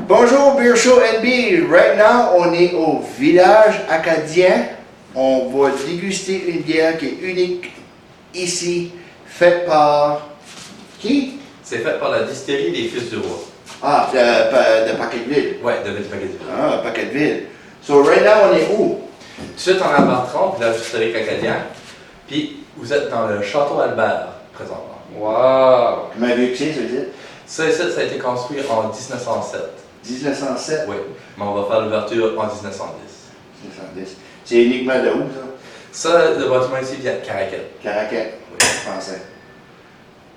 Bonjour Beer Show NB. Right now, on est au village acadien. On va déguster une bière qui est unique ici, faite par qui? C'est fait par la distillerie des Fils du Roi. Ah, de Paquetteville. Ouais, de Paquetteville. Ah, Paquetteville. So right now, on est où? Tout de suite, on est à Bartron, village historique acadien. Puis, vous êtes dans le château Albert, présentement. Wow! Comment vieux que c'est, ça veut dire? Ça a été construit en 1907. 1907? Oui, mais on va faire l'ouverture en 1910. 1910. C'est uniquement de où, ça? Ça, le bâtiment ici vient de Caraquet. Caraquet, Oui. je pensais.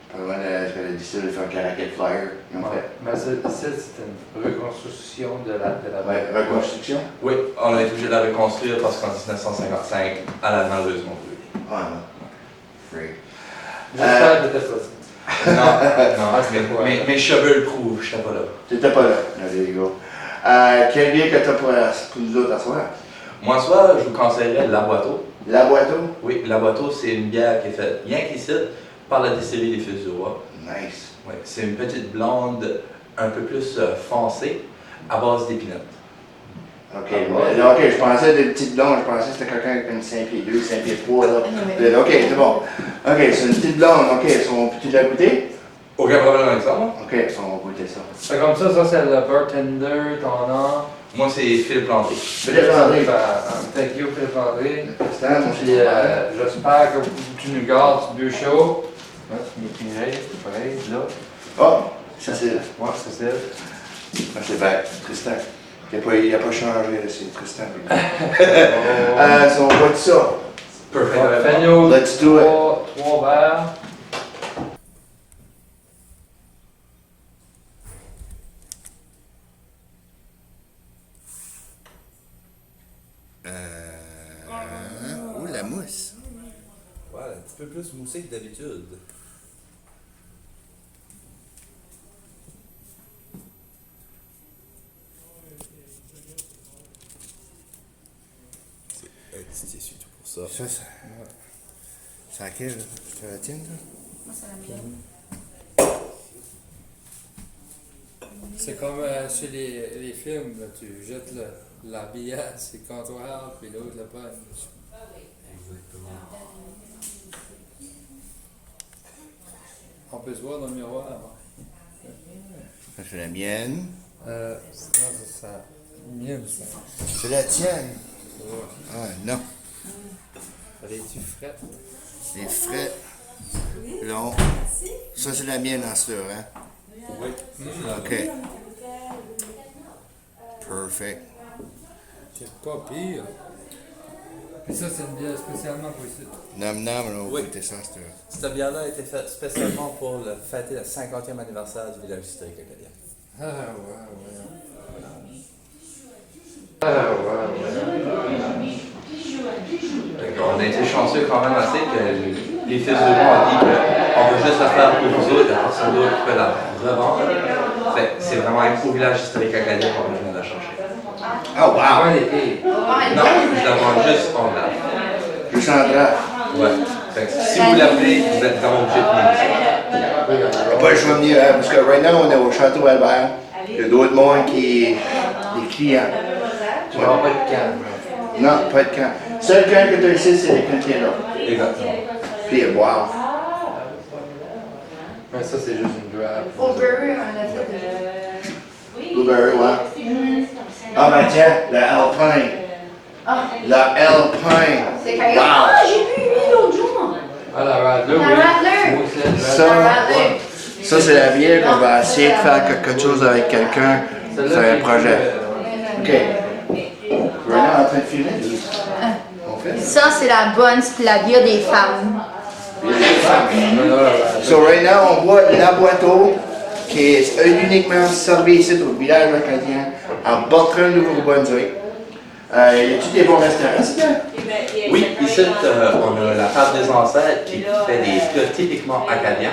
Pas loin de la distillerie de faire Caraquet Flyer. Ils ont fait. Mais c'est une reconstruction de la Ouais, reconstruction? Oui, on a été obligé de la reconstruire parce qu'en 1955, elle a malheureusement brûlé. Ah non. Freak. J'espère que t'étais pas ça. Non, mes cheveux le prouvent, je n'étais pas là. T'étais pas là. There you go. Quel bien que t'as pour nous autres à soir? Moi, soit, je vous conseillerais La Boiteau. La Boiteau? Oui, La Boiteau, c'est une bière qui est faite rien qu'ici par la distillerie des Fils du Roi. Nice. Oui, c'est une petite blonde un peu plus foncée à base d'épinette. Ok, ok, je pensais des petites blondes, je pensais que c'était quelqu'un avec une 5 pieds 2, 5 pieds 3 là. Ok, c'est bon. Ok, c'est une petite blonde, ok, peux-tu la goûter? Aucun problème avec ça, moi. Ok, on va goûter ça. C'est comme ça c'est le bartender, ton nom. Moi, c'est Philippe Landry. Philippe Landry. Thank you, Philippe Landry. Stan, mon Puis j'espère que tu nous gardes du Beer Show. Ouais, tu m'écrirais, pareil, là. Oh, Cécile. Ouais, c'est ça. Ah, c'est bien, Tristan. Il n'a pas changé, c'est Tristan. So, on va dire ça. Perfect. Fais-nous Let's do it. trois verres. La mousse. Ouais, un petit peu plus moussé que d'habitude. C'est un petit tissu tout pour ça. Ça, c'est à quelle? C'est la tienne, ça? Moi, c'est la mienne. C'est comme sur les films, là, tu jettes la bière sur le comptoir, puis l'autre le pogne. Exactement. On peut se voir dans le miroir. Ça, c'est la mienne. Non, c'est ça. Mienne, ça. C'est la tienne. Ouais. Ah, non. Elle est-tu frette? Les frais. Long. Ça, c'est la mienne en sûr, hein? Oui. OK. Perfect. C'est pas pire. Puis ça, c'est une bière spécialement pour ici. Nom, on va Oui. goûter ça, c'est Cette bière-là a été faite spécialement pour fêter le 50e anniversaire du village historique acadien. Ah, ouais. Ah, ouais. On a été chanceux quand même assez que les Fils du Roi ont dit qu'on veut juste la faire pour vous autres, la personne d'autre qui peut la revendre. Fait que c'est vraiment au village historique acadien qu'on vient de la chercher. Oh, wow! Ah, les filles. Non, je la vends juste en draft. Juste en draft. Ouais. Fait que si vous l'appelez, vous êtes vraiment obligé de venir ici. Pas le choix de venir, hein, parce que right now, on est au Château Albert. Il y a d'autres monde qui des clients. Tu vas pas de canne. Non, pas de camp. Seul camp que tu as ici, c'est les containers. Exactement. Puis à boire. Mais ça, c'est juste une draft. Au Burger, on a fait Blueberry, ouais. Ah, ben tiens, la Alpine. Ah, La Alpine. c'est quand même. Wow. Ah, j'ai bu lui l'autre jour. Ah, la Radler, La oui. Radler. Moi aussi, la Ça, Radler. Ça, c'est la bière qu'on va essayer de faire quelque chose avec quelqu'un sur un projet. OK. Vraiment en train de filmer? On fait? Ça, c'est la bonne, c'est la bière des femmes. So right now, on voit la Boiteau, qui est uniquement servi ici au village acadien, à Bartron, Nouveau-Brunswick. Y a-t-il des bons restaurants, c'est bien? Oui, ici, on a la table des ancêtres qui fait des plats typiquement acadiens.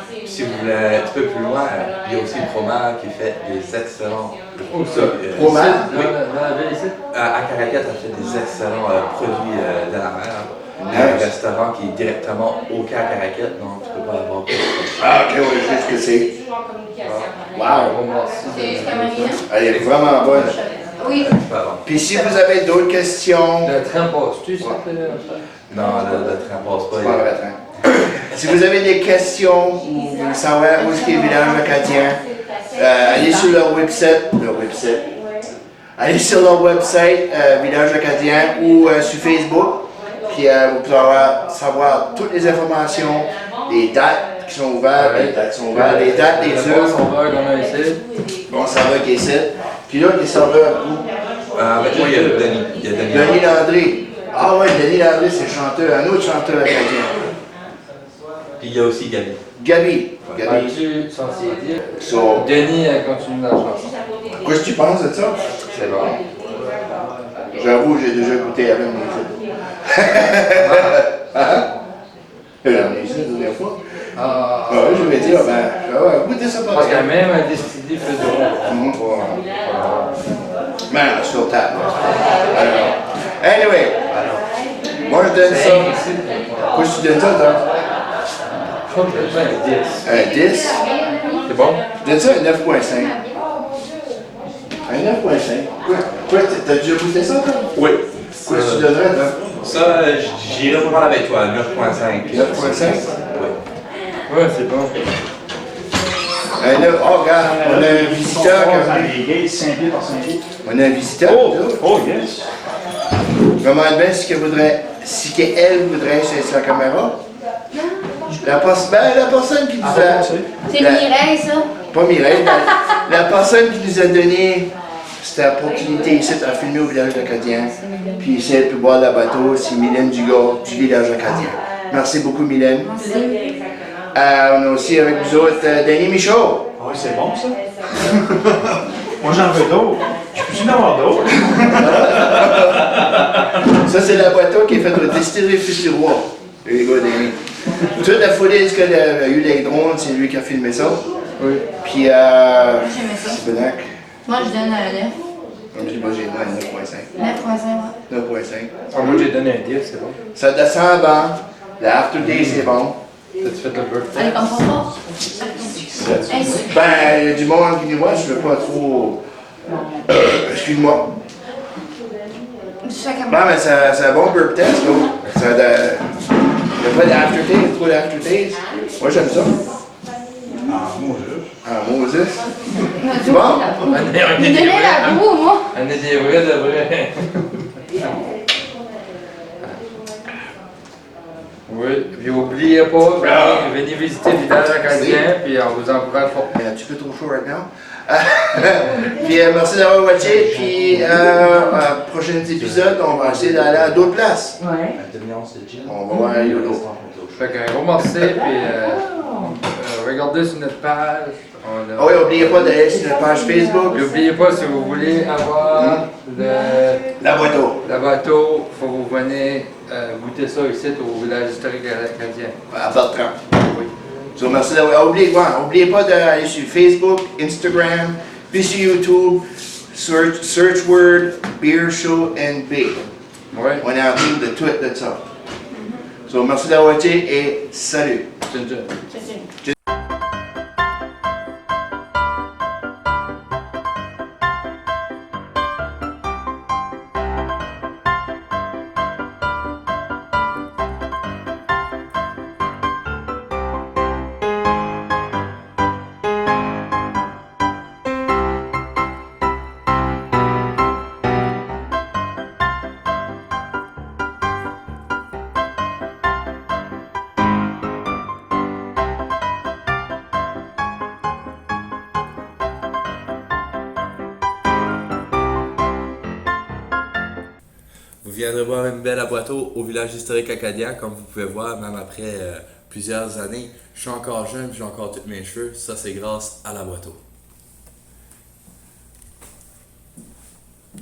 Puis si vous voulez un petit peu plus loin, il y a aussi Promar qui fait des excellents. Où ça? Promar? Oui. Dans la ville ici? À Caracat, elle fait des excellents produits de la mer. Un restaurant qui est directement au camp Caraquette, donc tu peux pas avoir plus. Ah, ok, oui, je sais ce que c'est. Wow! C'est Camarilla? Elle est vraiment bonne. Oui. Tu peux avoir. Puis si vous avez d'autres questions, Le train passe-tu, ça? Non, le train passe pas. c'est pas vrai, hein. Si vous avez des questions ou vous voulez savoir où est-ce qu'est le village acadien, allez sur leur website, allez sur leur website, Village Acadien, ou sur Facebook, puis vous pourrez savoir toutes les informations, les dates qui sont ouvertes, les dates sont ouvertes, les dates des Le heures. serveur qu'on a ici. Bon serveur qui est ici. Puis là, les serveurs, Avec moi, il y a Denis. Il y a Denis. Denis Landry. Ah ouais, Denis Landry, c'est chanteur, un autre chanteur acadien. Puis il y a aussi Gabi. Gabi. Es-tu censé dire? So, Denis continue la chanson. qu'est-ce que tu penses de ça? C'est bon. J'avoue, j'ai déjà goûté avec mes filles. J'en ai ici la dernière fois. Ah, Ah oui, je vais dire, ben, goûtez ça parce pas. que même un distillé fait de Ben, sur table. Alors, anyway, moi je donne ça. Qu'est-ce que tu donnes ça, toi? Je crois que je vais un 10. Un 10? C'est bon? Je donne ça un 9.5. Un 9.5. Quoi, t'as déjà goûté ça, toi? Oui. Qu'est-ce que tu donnerais, toi? Ça, j'irai pas mal avec toi, 9.5. 9.5? Oui. Ouais, c'est bon. Un 9. Oh, regarde, on a un visiteur. Les gates 5 pieds par 5 pieds. On a un visiteur. Oh, yes. Vraiment bien ce qu'elle voudrait, ce qu'elle voudrait sur la caméra. La personne qui nous a... C'est Mireille, ça? Pas Mireille, mais la personne qui nous a donné cette opportunité ici à filmer au village acadien, puis ici elle peut boire la bateau, c'est Mylène Dugas du village acadien. Merci beaucoup Mylène. On a aussi avec nous autres Denis Michaud. Ah oui, c'est bon ça. Moi j'en veux d'autres. Je peux-tu en avoir d'autres? Ça c'est la bateau qui est faite au distillerie Fils du Roi. Les gars Denis. Toute la folie qu'il y a eu les drones, c'est lui qui a filmé ça. Oui. Puis J'aimais ça. c'est Benac. Moi, je donne un 9. Moi j'ai donné un 9.5. 9.5, 9.5. Ah, moi, j'ai donné un 10, c'est bon. Ça descend bon. La afterday c'est bon. T'as-tu fait le birthday? Allez, comme ça. Ben, il y a du monde qui dit, moi, je veux pas trop. Excuse-moi. Non, mais c'est un bon burp test, là. Il n'y a pas d'aftertaste, trop d'aftertaste. Moi, j'aime ça. Ah, mon Dieu. Ah, Moses. C'est bon. Il me donnait la boue, moi. On est des vrais de vrais. Oui, puis n'oubliez pas, venez visiter le village acadien, puis on vous encourage fort. Il est un petit peu trop chaud right now. Puis merci d'avoir watché. Puis prochains épisodes, on va essayer d'aller à d'autres places. Ouais. On va voir Yolo. Fait qu'un gros merci, puis regardez sur notre page. On a- Ah oui, n'oubliez pas d'aller sur notre page Facebook. N'oubliez pas, si vous voulez avoir La boîteau. le bateau, il faut vous venir goûter ça ici au village historique acadien. À Bertrand. Oui. So, merci d'avoir. Oubliez pas d'aller sur Facebook, Instagram, puis sur YouTube. Search word Beer Show NB. Ouais, On est en train de tout de ça. So, merci d'avoir été et salut. c'est une Vous viendrez voir une belle à Boiteau au village historique acadien, comme vous pouvez voir, même après plusieurs années. Je suis encore jeune, j'ai encore tous mes cheveux. Ça, c'est grâce à la Boiteau.